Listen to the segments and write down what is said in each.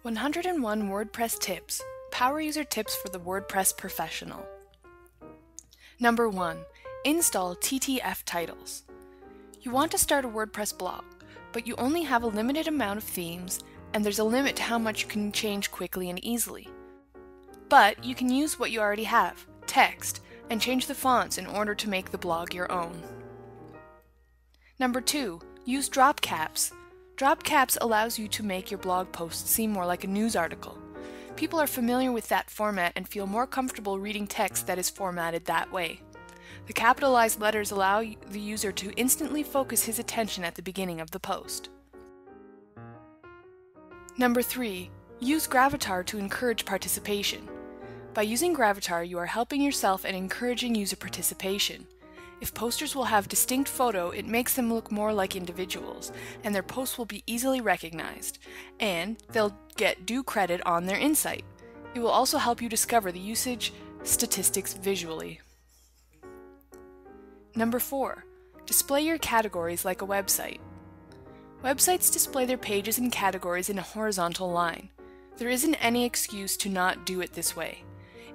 101 WordPress Tips. Power User Tips for the WordPress Professional. Number 1. Install TTF titles. You want to start a WordPress blog, but you only have a limited amount of themes, and there's a limit to how much you can change quickly and easily. But you can use what you already have, text, and change the fonts in order to make the blog your own. Number 2. Use drop caps. Drop caps allows you to make your blog post seem more like a news article. People are familiar with that format and feel more comfortable reading text that is formatted that way. The capitalized letters allow the user to instantly focus his attention at the beginning of the post. Number 3. Use Gravatar to encourage participation. By using Gravatar, you are helping yourself and encouraging user participation. If posters will have distinct photo, it makes them look more like individuals, and their posts will be easily recognized, and they'll get due credit on their insight. It will also help you discover the usage statistics visually. Number 4. Display your categories like a website. Websites display their pages and categories in a horizontal line. There isn't any excuse to not do it this way.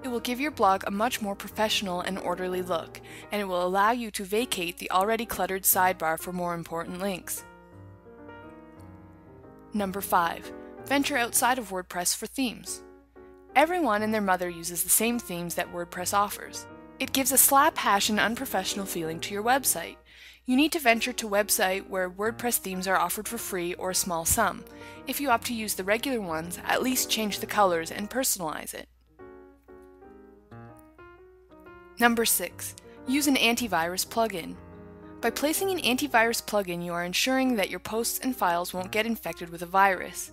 It will give your blog a much more professional and orderly look, and it will allow you to vacate the already cluttered sidebar for more important links. Number 5. Venture outside of WordPress for themes. Everyone and their mother uses the same themes that WordPress offers. It gives a slap hash and unprofessional feeling to your website. You need to venture to a website where WordPress themes are offered for free or a small sum. If you opt to use the regular ones, at least change the colors and personalize it. Number 6. Use an antivirus plugin. By placing an antivirus plugin, you are ensuring that your posts and files won't get infected with a virus.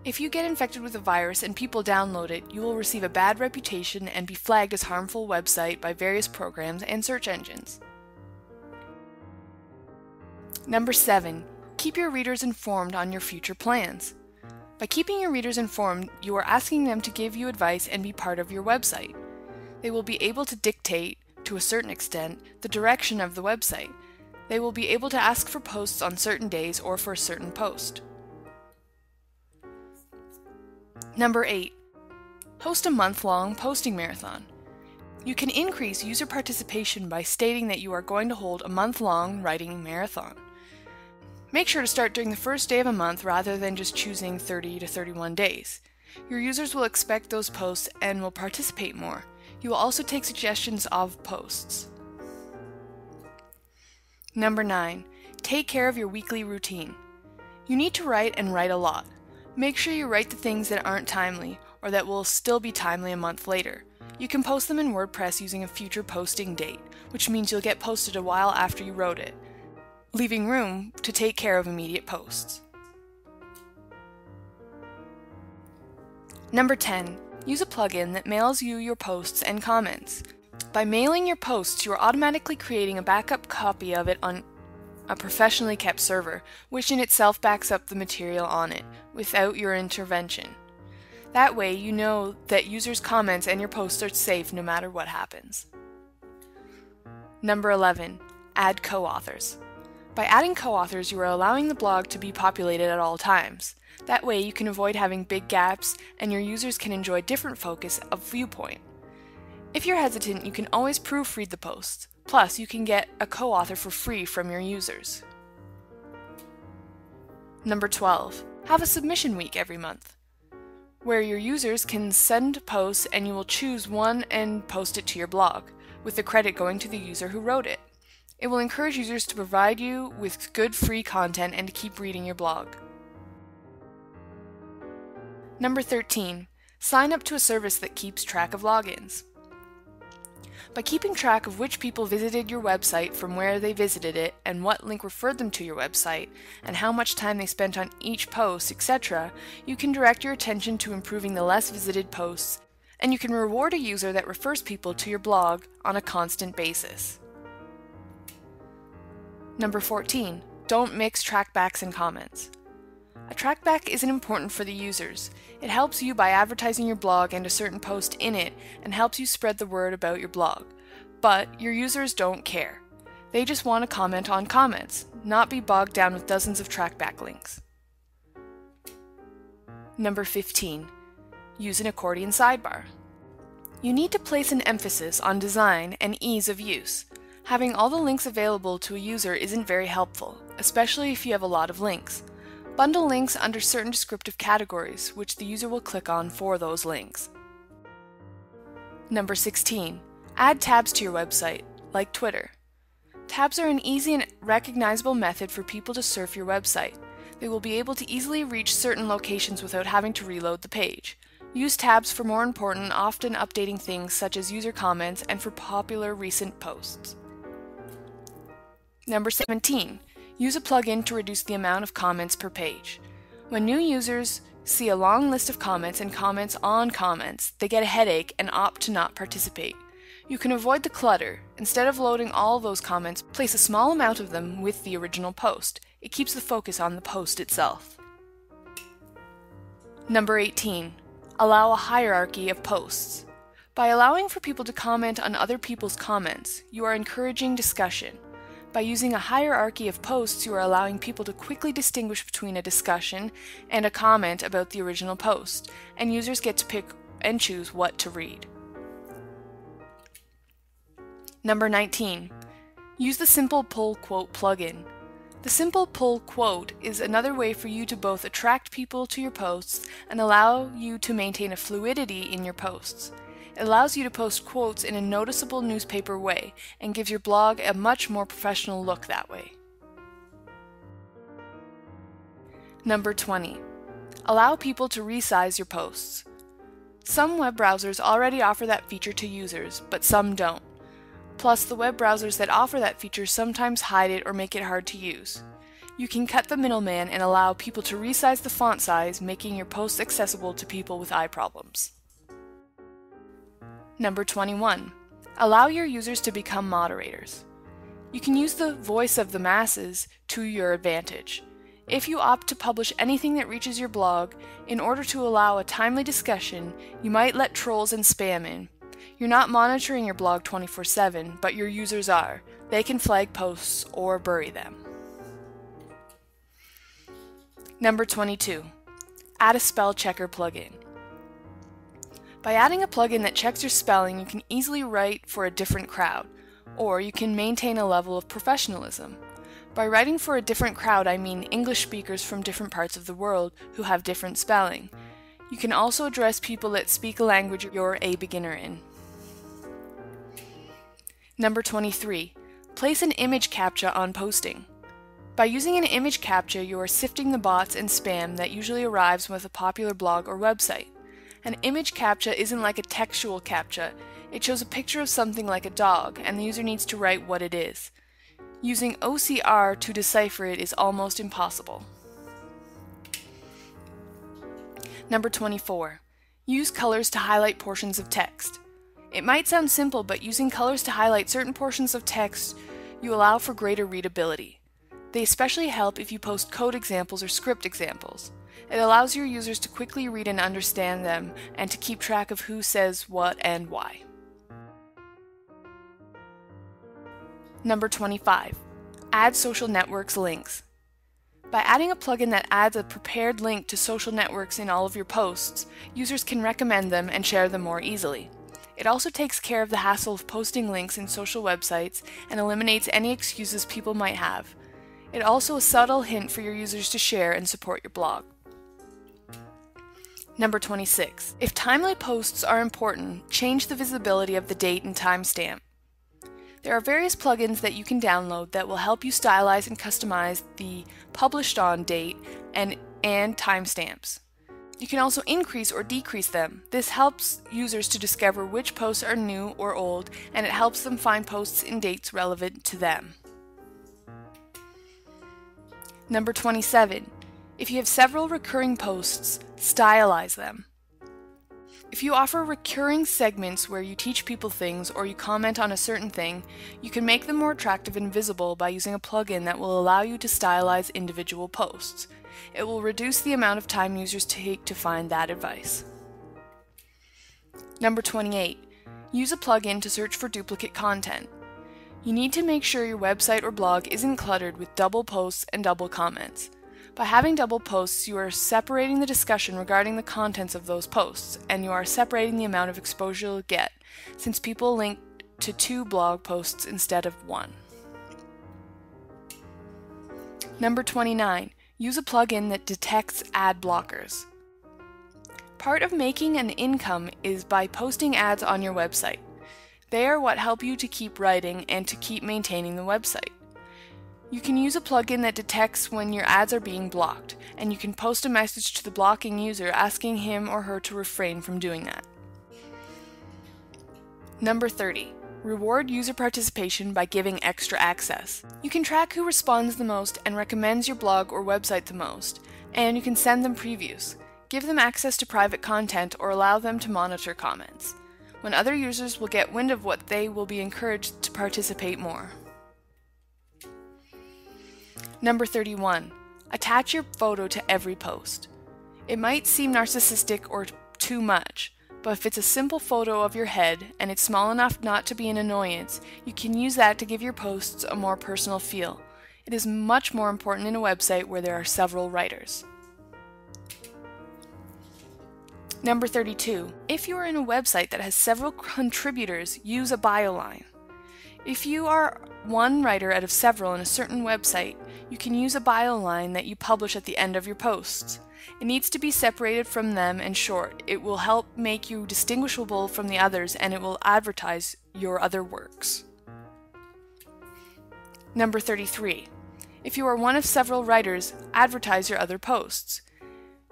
If you get infected with a virus and people download it, you will receive a bad reputation and be flagged as harmful website by various programs and search engines. Number 7. Keep your readers informed on your future plans. By keeping your readers informed, you are asking them to give you advice and be part of your website. They will be able to dictate, to a certain extent, the direction of the website. They will be able to ask for posts on certain days or for a certain post. Number 8. Host a month-long posting marathon. You can increase user participation by stating that you are going to hold a month-long writing marathon. Make sure to start during the first day of a month rather than just choosing 30 to 31 days. Your users will expect those posts and will participate more. You will also take suggestions of posts. Number 9. Take care of your weekly routine. You need to write and write a lot. Make sure you write the things that aren't timely or that will still be timely a month later. You can post them in WordPress using a future posting date, which means you'll get posted a while after you wrote it, leaving room to take care of immediate posts. Number 10. Use a plugin that mails you your posts and comments. By mailing your posts, you are automatically creating a backup copy of it on a professionally kept server, which in itself backs up the material on it, without your intervention. That way, you know that users' comments and your posts are safe no matter what happens. Number 11. Add co-authors. By adding co-authors, you are allowing the blog to be populated at all times. That way you can avoid having big gaps and your users can enjoy different focus of viewpoint. If you're hesitant, you can always proofread the posts. Plus, you can get a co-author for free from your users. Number 12. Have a submission week every month, where your users can send posts and you will choose one and post it to your blog, with the credit going to the user who wrote it. It will encourage users to provide you with good free content and to keep reading your blog. Number 13. Sign up to a service that keeps track of logins. By keeping track of which people visited your website, from where they visited it, and what link referred them to your website, and how much time they spent on each post, etc., you can direct your attention to improving the less visited posts, and you can reward a user that refers people to your blog on a constant basis. Number 14. Don't mix trackbacks and comments. A trackback isn't important for the users. It helps you by advertising your blog and a certain post in it and helps you spread the word about your blog. But your users don't care. They just want to comment on comments, not be bogged down with dozens of trackback links. Number 15. Use an accordion sidebar. You need to place an emphasis on design and ease of use. Having all the links available to a user isn't very helpful, especially if you have a lot of links. Bundle links under certain descriptive categories, which the user will click on for those links. Number 16. Add tabs to your website, like Twitter. Tabs are an easy and recognizable method for people to surf your website. They will be able to easily reach certain locations without having to reload the page. Use tabs for more important, often updating things such as user comments and for popular recent posts. Number 17. Use a plugin to reduce the amount of comments per page. When new users see a long list of comments and comments on comments, they get a headache and opt to not participate. You can avoid the clutter. Instead of loading all those comments, place a small amount of them with the original post. It keeps the focus on the post itself. Number 18. Allow a hierarchy of posts. By allowing for people to comment on other people's comments, you are encouraging discussion. By using a hierarchy of posts, you are allowing people to quickly distinguish between a discussion and a comment about the original post, and users get to pick and choose what to read. Number 19. Use the Simple Pull Quote plugin. The Simple Pull Quote is another way for you to both attract people to your posts and allow you to maintain a fluidity in your posts. It allows you to post quotes in a noticeable newspaper way and gives your blog a much more professional look that way. Number 20. Allow people to resize your posts. Some web browsers already offer that feature to users, but some don't. Plus, the web browsers that offer that feature sometimes hide it or make it hard to use. You can cut the middleman and allow people to resize the font size, making your posts accessible to people with eye problems. Number 21. Allow your users to become moderators. You can use the voice of the masses to your advantage. If you opt to publish anything that reaches your blog, in order to allow a timely discussion, you might let trolls and spam in. You're not monitoring your blog 24/7, but your users are. They can flag posts or bury them. Number 22. Add a spell checker plugin. By adding a plugin that checks your spelling, you can easily write for a different crowd, or you can maintain a level of professionalism. By writing for a different crowd, I mean English speakers from different parts of the world who have different spelling. You can also address people that speak a language you're a beginner in. Number 23. Place an image captcha on posting. By using an image captcha, you are sifting the bots and spam that usually arrives with a popular blog or website. An image captcha isn't like a textual captcha. It shows a picture of something like a dog, and the user needs to write what it is. Using OCR to decipher it is almost impossible. Number 24. Use colors to highlight portions of text. It might sound simple, but using colors to highlight certain portions of text, you allow for greater readability. They especially help if you post code examples or script examples. It allows your users to quickly read and understand them, and to keep track of who says what and why. Number 25. Add social networks links. By adding a plugin that adds a prepared link to social networks in all of your posts, users can recommend them and share them more easily. It also takes care of the hassle of posting links in social websites and eliminates any excuses people might have. It's also a subtle hint for your users to share and support your blog. Number 26. If timely posts are important, change the visibility of the date and timestamp. There are various plugins that you can download that will help you stylize and customize the published on date and timestamps. You can also increase or decrease them. This helps users to discover which posts are new or old, and it helps them find posts and dates relevant to them. Number 27. If you have several recurring posts, stylize them. If you offer recurring segments where you teach people things or you comment on a certain thing, you can make them more attractive and visible by using a plugin that will allow you to stylize individual posts. It will reduce the amount of time users take to find that advice. Number 28. Use a plugin to search for duplicate content. You need to make sure your website or blog isn't cluttered with double posts and double comments. By having double posts, you are separating the discussion regarding the contents of those posts, and you are separating the amount of exposure you'll get, since people link to 2 blog posts instead of 1. Number 29. Use a plugin that detects ad blockers. Part of making an income is by posting ads on your website. They are what help you to keep writing and to keep maintaining the website. You can use a plugin that detects when your ads are being blocked, and you can post a message to the blocking user asking him or her to refrain from doing that. Number 30. Reward user participation by giving extra access. You can track who responds the most and recommends your blog or website the most, and you can send them previews. Give them access to private content or allow them to monitor comments. When other users will get wind of what, they will be encouraged to participate more. Number 31. Attach your photo to every post. It might seem narcissistic or too much, but if it's a simple photo of your head and it's small enough not to be an annoyance, you can use that to give your posts a more personal feel. It is much more important in a website where there are several writers. Number 32. If you are in a website that has several contributors, use a bio line. If you are one writer out of several in a certain website, you can use a bio line that you publish at the end of your posts. It needs to be separated from them and short. It will help make you distinguishable from the others, and it will advertise your other works. Number 33. If you are one of several writers, advertise your other posts.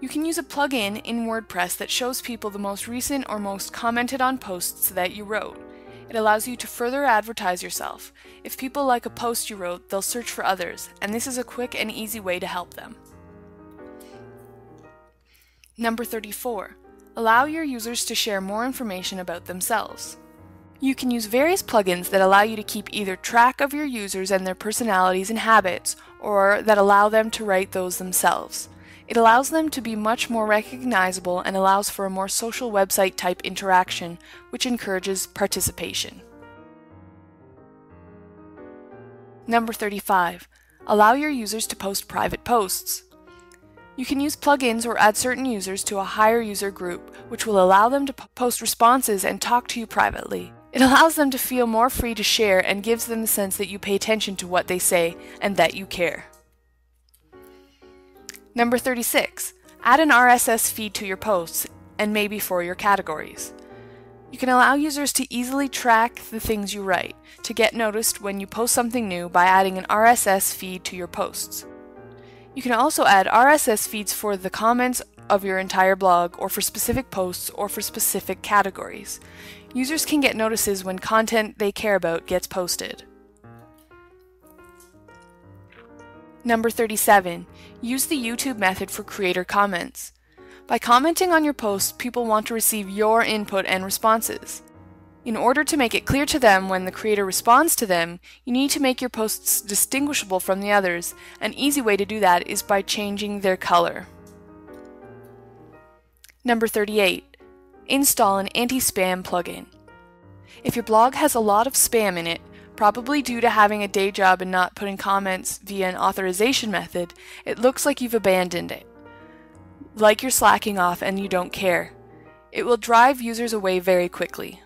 You can use a plugin in WordPress that shows people the most recent or most commented on posts that you wrote. It allows you to further advertise yourself. If people like a post you wrote, they'll search for others, and this is a quick and easy way to help them. Number 34. Allow your users to share more information about themselves. You can use various plugins that allow you to keep either track of your users and their personalities and habits, or that allow them to write those themselves. It allows them to be much more recognizable and allows for a more social website type interaction, which encourages participation. Number 35. Allow your users to post private posts. You can use plugins or add certain users to a higher user group, which will allow them to post responses and talk to you privately. It allows them to feel more free to share and gives them the sense that you pay attention to what they say and that you care. Number 36. Add an RSS feed to your posts, and maybe for your categories. You can allow users to easily track the things you write, to get noticed when you post something new by adding an RSS feed to your posts. You can also add RSS feeds for the comments of your entire blog, or for specific posts, or for specific categories. Users can get notices when content they care about gets posted. Number 37. Use the YouTube method for creator comments. By commenting on your posts, people want to receive your input and responses. In order to make it clear to them when the creator responds to them, you need to make your posts distinguishable from the others. An easy way to do that is by changing their color. Number 38. Install an anti-spam plugin. If your blog has a lot of spam in it, probably due to having a day job and not putting comments via an authorization method, it looks like you've abandoned it. Like you're slacking off and you don't care. It will drive users away very quickly.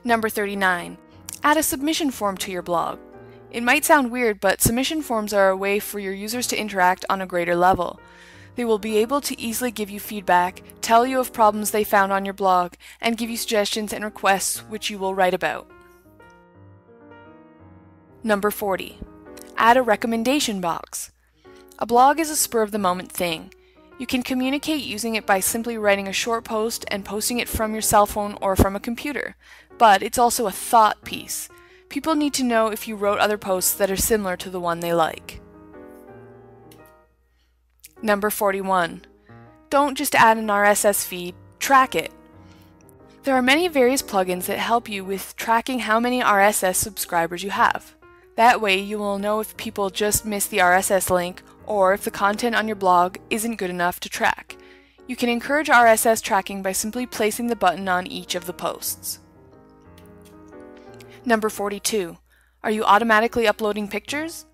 Number 39. Add a submission form to your blog. It might sound weird, but submission forms are a way for your users to interact on a greater level. They will be able to easily give you feedback, tell you of problems they found on your blog, and give you suggestions and requests which you will write about. Number 40. Add a recommendation box. A blog is a spur-of-the-moment thing. You can communicate using it by simply writing a short post and posting it from your cell phone or from a computer. But it's also a thought piece. People need to know if you wrote other posts that are similar to the one they like. Number 41. Don't just add an RSS feed, track it. There are many various plugins that help you with tracking how many RSS subscribers you have. That way you will know if people just miss the RSS link or if the content on your blog isn't good enough to track. You can encourage RSS tracking by simply placing the button on each of the posts. Number 42. Are you automatically uploading pictures?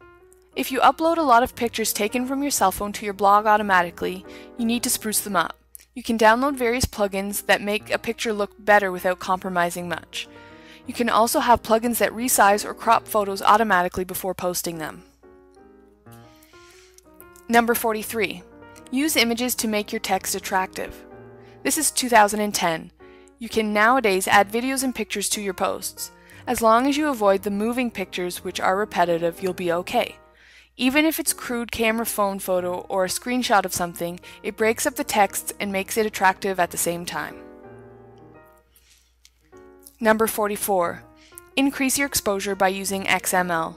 If you upload a lot of pictures taken from your cell phone to your blog automatically, you need to spruce them up. You can download various plugins that make a picture look better without compromising much. You can also have plugins that resize or crop photos automatically before posting them. Number 43. Use images to make your text attractive. This is 2010. You can nowadays add videos and pictures to your posts. As long as you avoid the moving pictures which are repetitive, you'll be okay. Even if it's crude camera phone photo or a screenshot of something, it breaks up the text and makes it attractive at the same time. Number 44. Increase your exposure by using XML.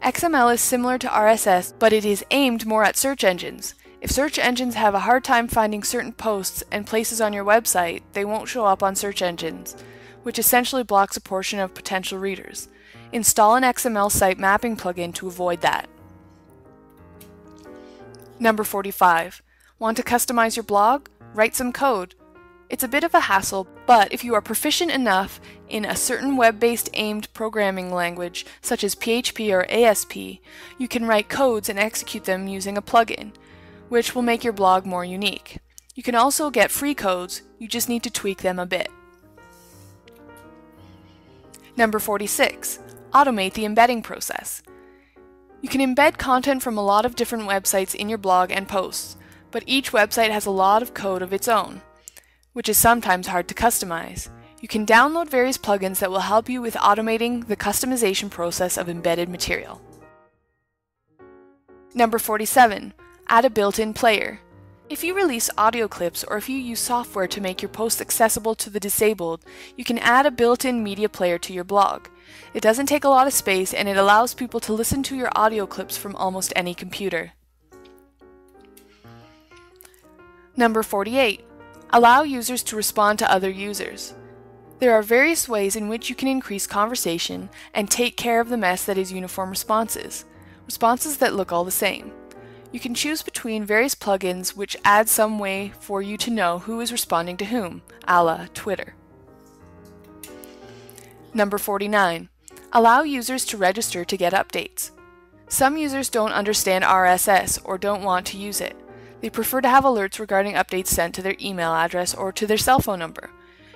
XML is similar to RSS, but it is aimed more at search engines. If search engines have a hard time finding certain posts and places on your website, they won't show up on search engines, which essentially blocks a portion of potential readers. Install an XML site mapping plugin to avoid that. Number 45. Want to customize your blog? Write some code. It's a bit of a hassle, but if you are proficient enough in a certain web-based aimed programming language, such as PHP or ASP, you can write codes and execute them using a plugin, which will make your blog more unique. You can also get free codes, you just need to tweak them a bit. Number 46. Automate the embedding process. You can embed content from a lot of different websites in your blog and posts, but each website has a lot of code of its own, which is sometimes hard to customize. You can download various plugins that will help you with automating the customization process of embedded material. Number 47. Add a built-in player. If you release audio clips or if you use software to make your posts accessible to the disabled, you can add a built-in media player to your blog. It doesn't take a lot of space and it allows people to listen to your audio clips from almost any computer. Number 48. Allow users to respond to other users. There are various ways in which you can increase conversation and take care of the mess that is uniform responses. Responses that look all the same. You can choose between various plugins which add some way for you to know who is responding to whom, a la Twitter. Number 49. Allow users to register to get updates. Some users don't understand RSS or don't want to use it. They prefer to have alerts regarding updates sent to their email address or to their cell phone number.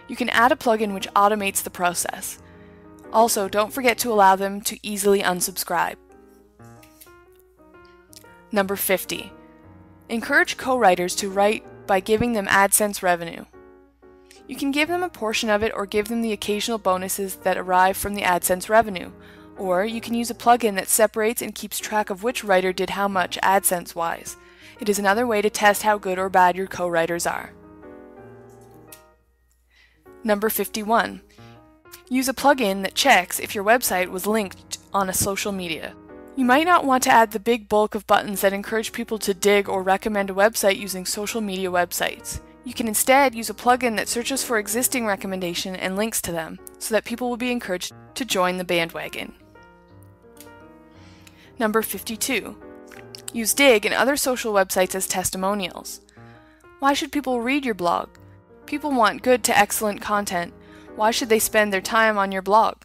You can add a plugin which automates the process. Also, don't forget to allow them to easily unsubscribe. Number 50. Encourage co-writers to write by giving them AdSense revenue. You can give them a portion of it or give them the occasional bonuses that arrive from the AdSense revenue. Or you can use a plugin that separates and keeps track of which writer did how much AdSense-wise. It is another way to test how good or bad your co-writers are. Number 51. Use a plugin that checks if your website was linked on a social media. You might not want to add the big bulk of buttons that encourage people to dig or recommend a website using social media websites. You can instead use a plugin that searches for existing recommendations and links to them, so that people will be encouraged to join the bandwagon. Number 52. Use Dig and other social websites as testimonials. Why should people read your blog? People want good to excellent content. Why should they spend their time on your blog?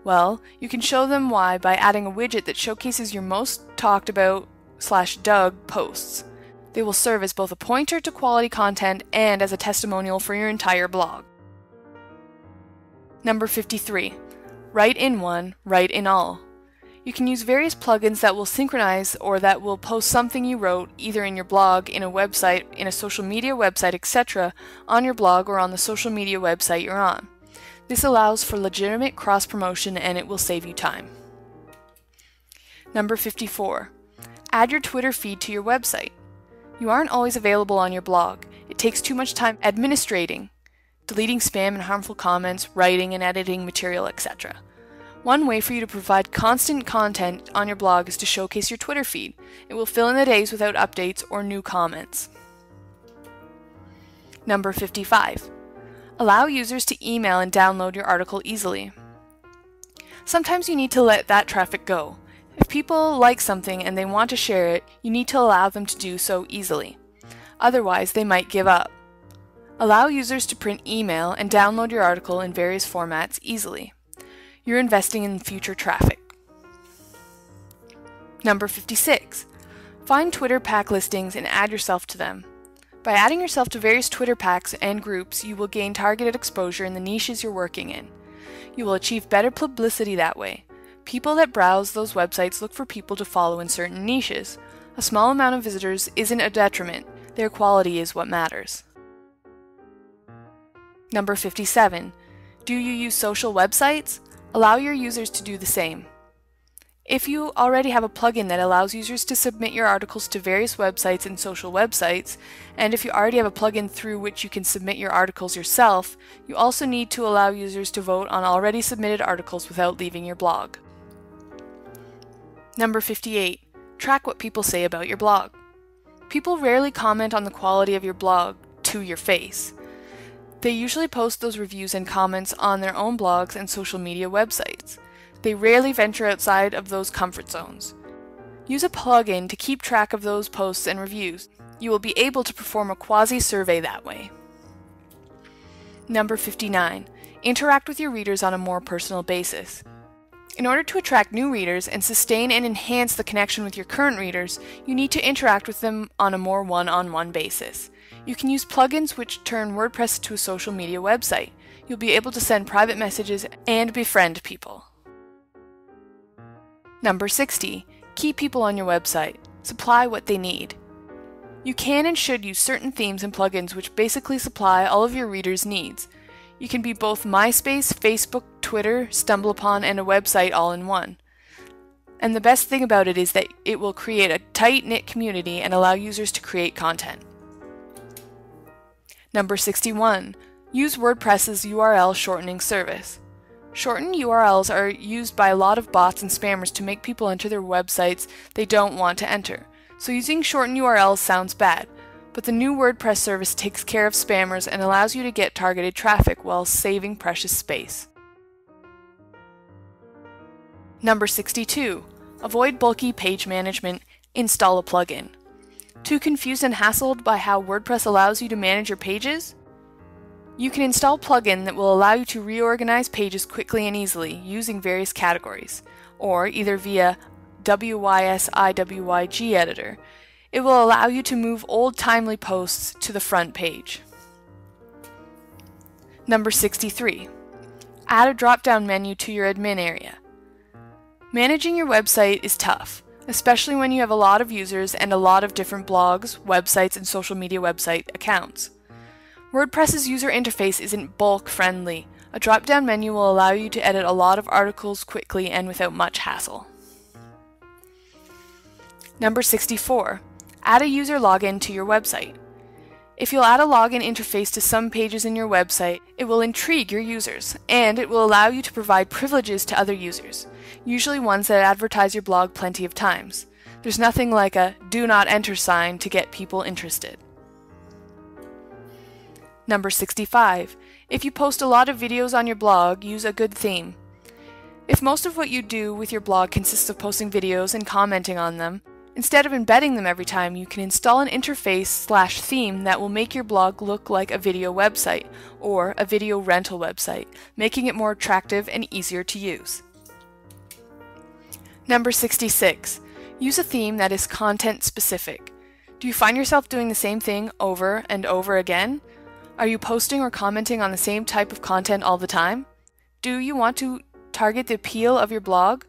Well, you can show them why by adding a widget that showcases your most talked about /dug posts. They will serve as both a pointer to quality content and as a testimonial for your entire blog. Number 53. Write in one, write in all. You can use various plugins that will synchronize or that will post something you wrote either in your blog, in a website, in a social media website, etc. on your blog or on the social media website you're on. This allows for legitimate cross-promotion and it will save you time. Number 54. Add your Twitter feed to your website. You aren't always available on your blog. It takes too much time administrating, deleting spam and harmful comments, writing and editing material, etc. One way for you to provide constant content on your blog is to showcase your Twitter feed. It will fill in the days without updates or new comments. Number 55. Allow users to email and download your article easily. Sometimes you need to let that traffic go. If people like something and they want to share it, you need to allow them to do so easily. Otherwise, they might give up. Allow users to print email and download your article in various formats easily. You're investing in future traffic. Number 56. Find Twitter pack listings and add yourself to them. By adding yourself to various Twitter packs and groups, you will gain targeted exposure in the niches you're working in. You will achieve better publicity that way. People that browse those websites look for people to follow in certain niches. A small amount of visitors isn't a detriment. Their quality is what matters. Number 57. Do you use social websites? Allow your users to do the same. If you already have a plugin that allows users to submit your articles to various websites and social websites, and if you already have a plugin through which you can submit your articles yourself, you also need to allow users to vote on already submitted articles without leaving your blog. Number 58. Track what people say about your blog. People rarely comment on the quality of your blog to your face. They usually post those reviews and comments on their own blogs and social media websites. They rarely venture outside of those comfort zones. Use a plugin to keep track of those posts and reviews. You will be able to perform a quasi-survey that way. Number 59. Interact with your readers on a more personal basis. In order to attract new readers and sustain and enhance the connection with your current readers, you need to interact with them on a more one-on-one basis. You can use plugins which turn WordPress to a social media website. You'll be able to send private messages and befriend people. Number 60. Keep people on your website. Supply what they need. You can and should use certain themes and plugins which basically supply all of your readers' needs. You can be both MySpace, Facebook, Twitter, StumbleUpon, and a website all in one. And the best thing about it is that it will create a tight-knit community and allow users to create content. Number 61. Use WordPress's URL shortening service. Shortened URLs are used by a lot of bots and spammers to make people enter their websites they don't want to enter. So using shortened URLs sounds bad, but the new WordPress service takes care of spammers and allows you to get targeted traffic while saving precious space. Number 62. Avoid bulky page management. Install a plugin. Too confused and hassled by how WordPress allows you to manage your pages? You can install a plugin that will allow you to reorganize pages quickly and easily using various categories, or either via WYSIWYG editor. It will allow you to move old timely posts to the front page. Number 63. Add a drop-down menu to your admin area. Managing your website is tough, especially when you have a lot of users and a lot of different blogs, websites, and social media website accounts. WordPress's user interface isn't bulk-friendly. A drop-down menu will allow you to edit a lot of articles quickly and without much hassle. Number 64. Add a user login to your website. If you'll add a login interface to some pages in your website, it will intrigue your users, and it will allow you to provide privileges to other users, usually ones that advertise your blog plenty of times. There's nothing like a "do not enter" sign to get people interested. Number 65. If you post a lot of videos on your blog, use a good theme. If most of what you do with your blog consists of posting videos and commenting on them, instead of embedding them every time, you can install an interface/theme that will make your blog look like a video website or a video rental website, making it more attractive and easier to use. Number 66. Use a theme that is content specific. Do you find yourself doing the same thing over and over again? Are you posting or commenting on the same type of content all the time? Do you want to target the appeal of your blog?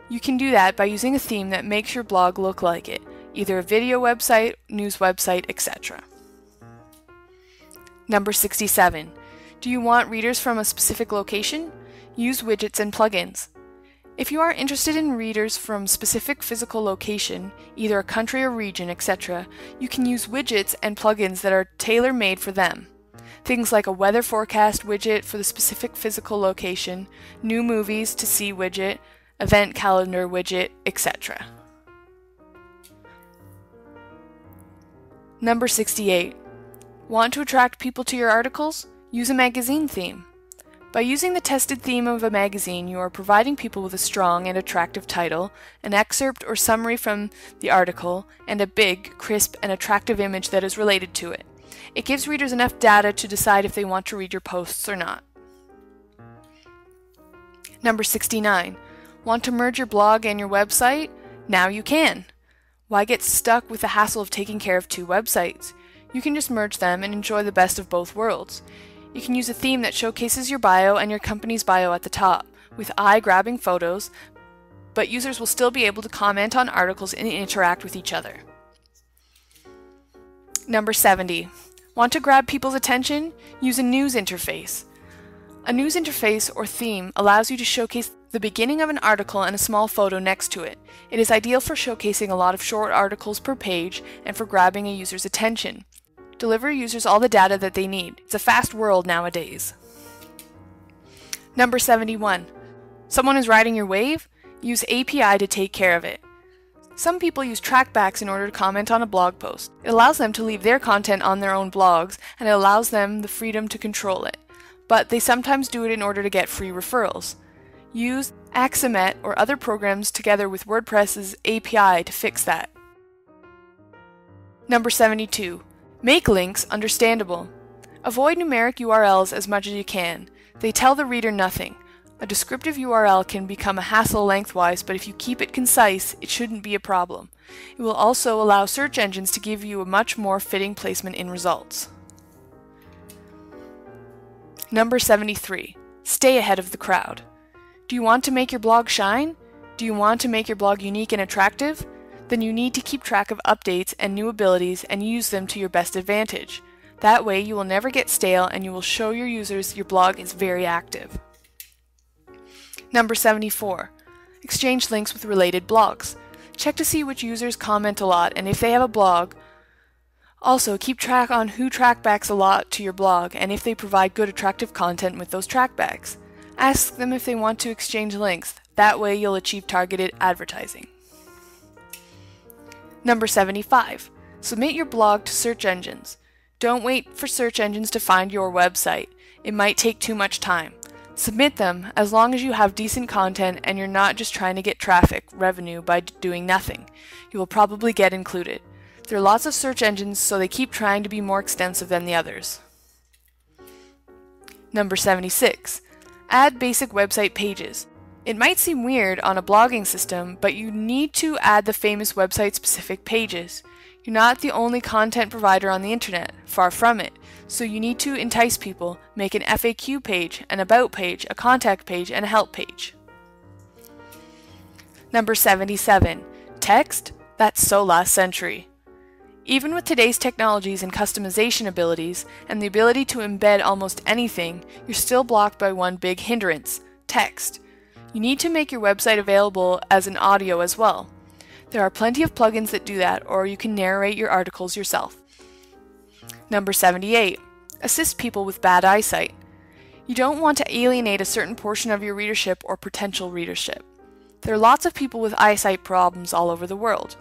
You can do that by using a theme that makes your blog look like it, either a video website, news website, etc. Number 67. Do you want readers from a specific location? Use widgets and plugins. If you are interested in readers from a specific physical location, either a country or region, etc., you can use widgets and plugins that are tailor-made for them. Things like a weather forecast widget for the specific physical location, new movies to see widget, event calendar widget, etc. Number 68. Want to attract people to your articles? Use a magazine theme. By using the tested theme of a magazine, you are providing people with a strong and attractive title, an excerpt or summary from the article, and a big, crisp, and attractive image that is related to it. It gives readers enough data to decide if they want to read your posts or not. Number 69. Want to merge your blog and your website? Now you can! Why get stuck with the hassle of taking care of two websites? You can just merge them and enjoy the best of both worlds. You can use a theme that showcases your bio and your company's bio at the top, with eye-grabbing photos, but users will still be able to comment on articles and interact with each other. Number 70. Want to grab people's attention? Use a news interface. A news interface or theme allows you to showcase the beginning of an article and a small photo next to it. It is ideal for showcasing a lot of short articles per page and for grabbing a user's attention. Deliver users all the data that they need. It's a fast world nowadays. Number 71. Someone is riding your wave? Use API to take care of it. Some people use trackbacks in order to comment on a blog post. It allows them to leave their content on their own blogs, and it allows them the freedom to control it. But they sometimes do it in order to get free referrals. Use Axomet or other programs together with WordPress's API to fix that. Number 72. Make links understandable. Avoid numeric URLs as much as you can. They tell the reader nothing. A descriptive URL can become a hassle lengthwise, but if you keep it concise, it shouldn't be a problem. It will also allow search engines to give you a much more fitting placement in results. Number 73. Stay ahead of the crowd. Do you want to make your blog shine? Do you want to make your blog unique and attractive? Then you need to keep track of updates and new abilities and use them to your best advantage. That way you will never get stale and you will show your users your blog is very active. Number 74. Exchange links with related blogs. Check to see which users comment a lot and if they have a blog. Also, keep track on who trackbacks a lot to your blog and if they provide good attractive content with those trackbacks. Ask them if they want to exchange links. That way you'll achieve targeted advertising. Number 75. Submit your blog to search engines. Don't wait for search engines to find your website. It might take too much time. Submit them as long as you have decent content and you're not just trying to get traffic revenue by doing nothing. You will probably get included. There are lots of search engines, so they keep trying to be more extensive than the others. Number 76. Add basic website pages. It might seem weird on a blogging system, but you need to add the famous website-specific pages. You're not the only content provider on the internet, far from it, so you need to entice people, make an FAQ page, an about page, a contact page, and a help page. Number 77. Text? That's so last century. Even with today's technologies and customization abilities, and the ability to embed almost anything, you're still blocked by one big hindrance: text. You need to make your website available as an audio as well. There are plenty of plugins that do that, or you can narrate your articles yourself. Number 78. Assist people with bad eyesight. You don't want to alienate a certain portion of your readership or potential readership. There are lots of people with eyesight problems all over the world.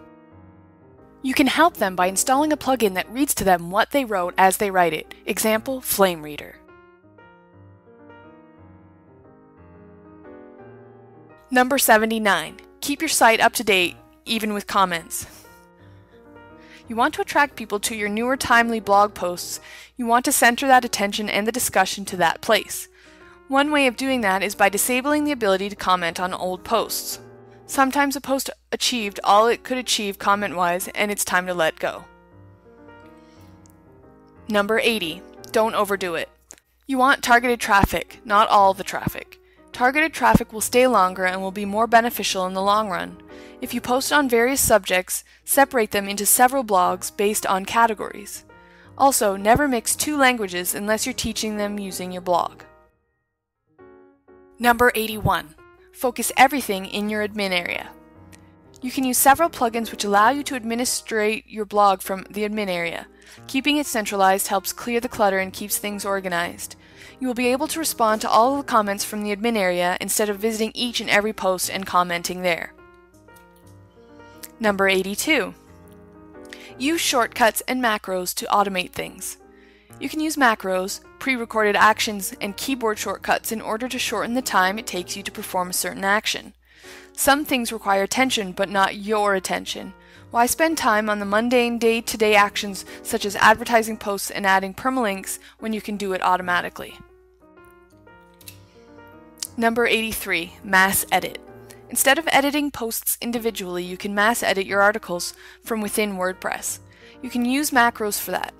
You can help them by installing a plugin that reads to them what they wrote as they write it. Example, Flame Reader. Number 79. Keep your site up to date, even with comments. You want to attract people to your newer timely blog posts. You want to center that attention and the discussion to that place. One way of doing that is by disabling the ability to comment on old posts. Sometimes a post achieved all it could achieve comment-wise, and it's time to let go. Number 80. Don't overdo it. You want targeted traffic, not all the traffic. Targeted traffic will stay longer and will be more beneficial in the long run. If you post on various subjects, separate them into several blogs based on categories. Also, never mix two languages unless you're teaching them using your blog. Number 81. Focus everything in your admin area. You can use several plugins which allow you to administrate your blog from the admin area. Keeping it centralized helps clear the clutter and keeps things organized. You will be able to respond to all of the comments from the admin area instead of visiting each and every post and commenting there. Number 82. Use shortcuts and macros to automate things. You can use macros, pre-recorded actions, and keyboard shortcuts in order to shorten the time it takes you to perform a certain action. Some things require attention, but not your attention. Why spend time on the mundane day-to-day actions such as advertising posts and adding permalinks when you can do it automatically? Number 83. Mass edit. Instead of editing posts individually, you can mass edit your articles from within WordPress. You can use macros for that.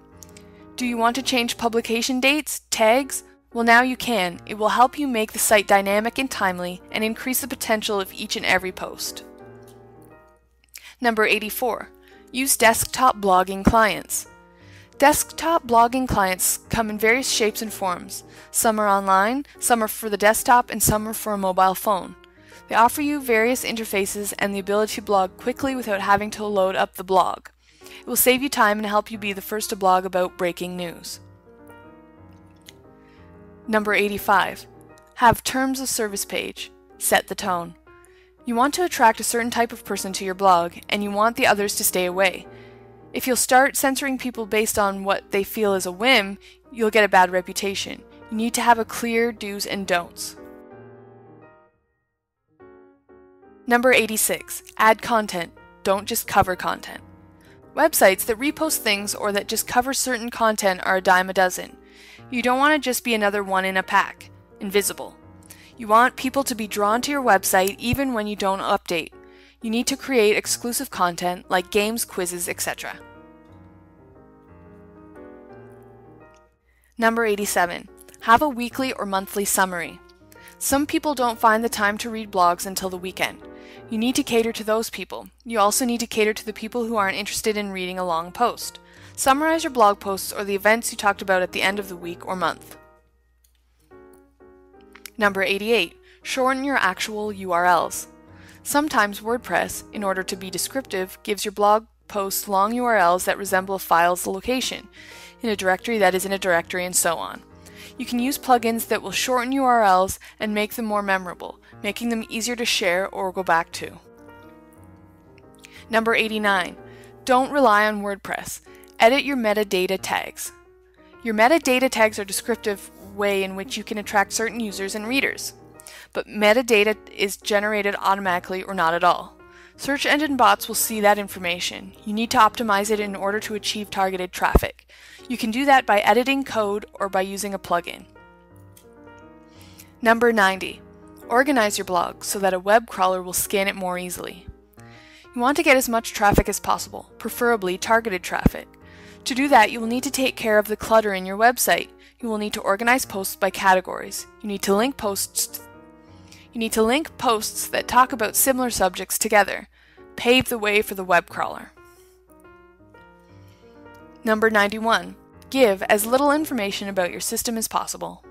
Do you want to change publication dates, tags? Well, now you can. It will help you make the site dynamic and timely and increase the potential of each and every post. Number 84. Use desktop blogging clients. Desktop blogging clients come in various shapes and forms. Some are online, some are for the desktop, and some are for a mobile phone. They offer you various interfaces and the ability to blog quickly without having to load up the blog. It will save you time and help you be the first to blog about breaking news. Number 85. Have terms of service page. Set the tone. You want to attract a certain type of person to your blog, and you want the others to stay away. If you'll start censoring people based on what they feel is a whim, you'll get a bad reputation. You need to have a clear do's and don'ts. Number 86. Add content. Don't just cover content. Websites that repost things or that just cover certain content are a dime a dozen. You don't want to just be another one in a pack, invisible. You want people to be drawn to your website even when you don't update. You need to create exclusive content like games, quizzes, etc. Number 87. Have a weekly or monthly summary. Some people don't find the time to read blogs until the weekend. You need to cater to those people. You also need to cater to the people who aren't interested in reading a long post. Summarize your blog posts or the events you talked about at the end of the week or month. Number 88. Shorten your actual URLs. Sometimes WordPress, in order to be descriptive, gives your blog posts long URLs that resemble a file's location, in a directory that is in a directory, and so on. You can use plugins that will shorten URLs and make them more memorable, making them easier to share or go back to. Number 89. Don't rely on WordPress. Edit your metadata tags. Your metadata tags are a descriptive way in which you can attract certain users and readers. But metadata is generated automatically or not at all. Search engine bots will see that information. You need to optimize it in order to achieve targeted traffic. You can do that by editing code or by using a plugin. Number 90. Organize your blog so that a web crawler will scan it more easily. You want to get as much traffic as possible, preferably targeted traffic. To do that, you will need to take care of the clutter in your website. You will need to organize posts by categories. You need to link posts that talk about similar subjects together. Pave the way for the web crawler. Number 91. Give as little information about your system as possible.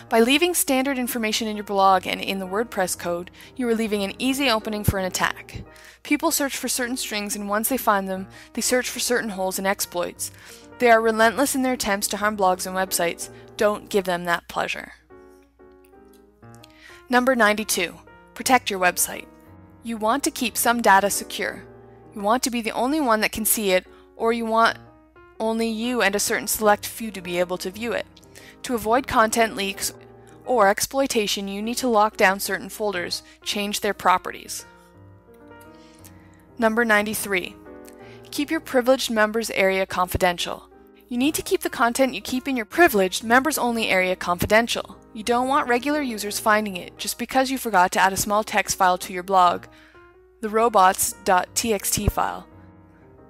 By leaving standard information in your blog and in the WordPress code, you are leaving an easy opening for an attack. People search for certain strings, and once they find them, they search for certain holes and exploits. They are relentless in their attempts to harm blogs and websites. Don't give them that pleasure. Number 92. Protect your website. You want to keep some data secure. You want to be the only one that can see it, or you want only you and a certain select few to be able to view it. To avoid content leaks or exploitation, you need to lock down certain folders, change their properties. Number 93. Keep your privileged members area confidential. You need to keep the content you keep in your privileged members-only area confidential. You don't want regular users finding it just because you forgot to add a small text file to your blog, the robots.txt file.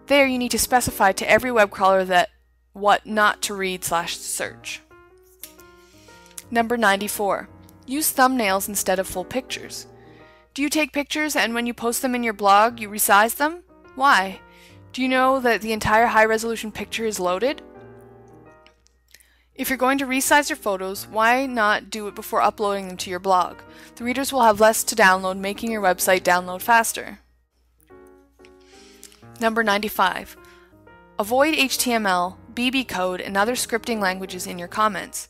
There you need to specify to every web crawler that what not to read/search. Number 94. Use thumbnails instead of full pictures. Do you take pictures and when you post them in your blog, you resize them? Why? Do you know that the entire high-resolution picture is loaded? If you're going to resize your photos, why not do it before uploading them to your blog? The readers will have less to download, making your website download faster. Number 95. Avoid HTML, BB code, and other scripting languages in your comments.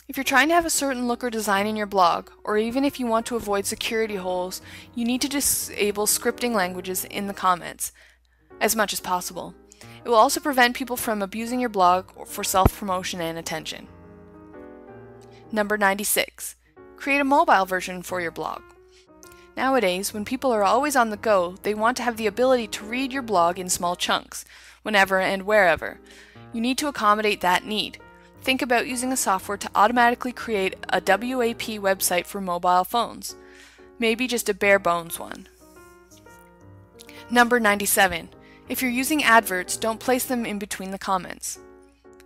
If you're trying to have a certain look or design in your blog, or even if you want to avoid security holes, you need to disable scripting languages in the comments as much as possible. It will also prevent people from abusing your blog for self-promotion and attention. Number 96. Create a mobile version for your blog. Nowadays, when people are always on the go, they want to have the ability to read your blog in small chunks, whenever and wherever. You need to accommodate that need. Think about using a software to automatically create a WAP website for mobile phones. maybe just a bare bones one. Number 97. If you're using adverts, don't place them in between the comments.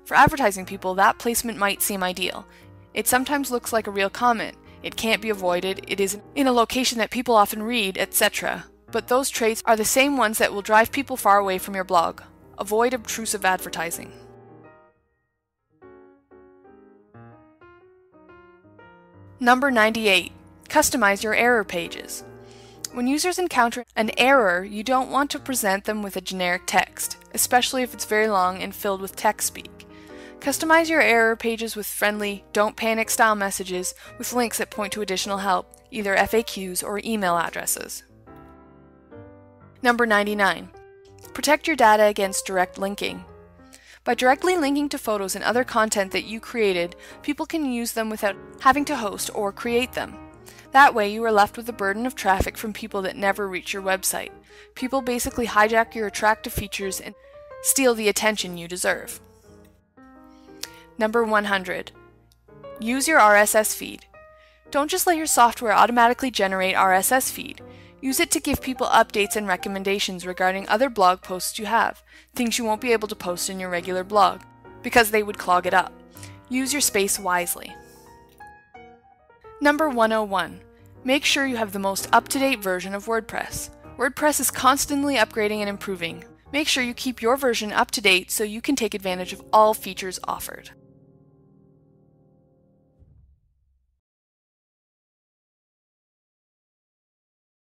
For advertising people, that placement might seem ideal. It sometimes looks like a real comment. It can't be avoided, it is in a location that people often read, etc. But those traits are the same ones that will drive people far away from your blog. Avoid obtrusive advertising. Number 98. Customize your error pages. When users encounter an error, you don't want to present them with a generic text, especially if it's very long and filled with text speak. Customize your error pages with friendly, don't panic style messages with links that point to additional help, either FAQs or email addresses. Number 99. Protect your data against direct linking. By directly linking to photos and other content that you created, people can use them without having to host or create them. That way you are left with the burden of traffic from people that never reach your website. People basically hijack your attractive features and steal the attention you deserve. Number 100. Use your RSS feed. Don't just let your software automatically generate RSS feed. Use it to give people updates and recommendations regarding other blog posts you have, things you won't be able to post in your regular blog, because they would clog it up. Use your space wisely. Number 101. Make sure you have the most up-to-date version of WordPress. WordPress is constantly upgrading and improving. Make sure you keep your version up to date so you can take advantage of all features offered.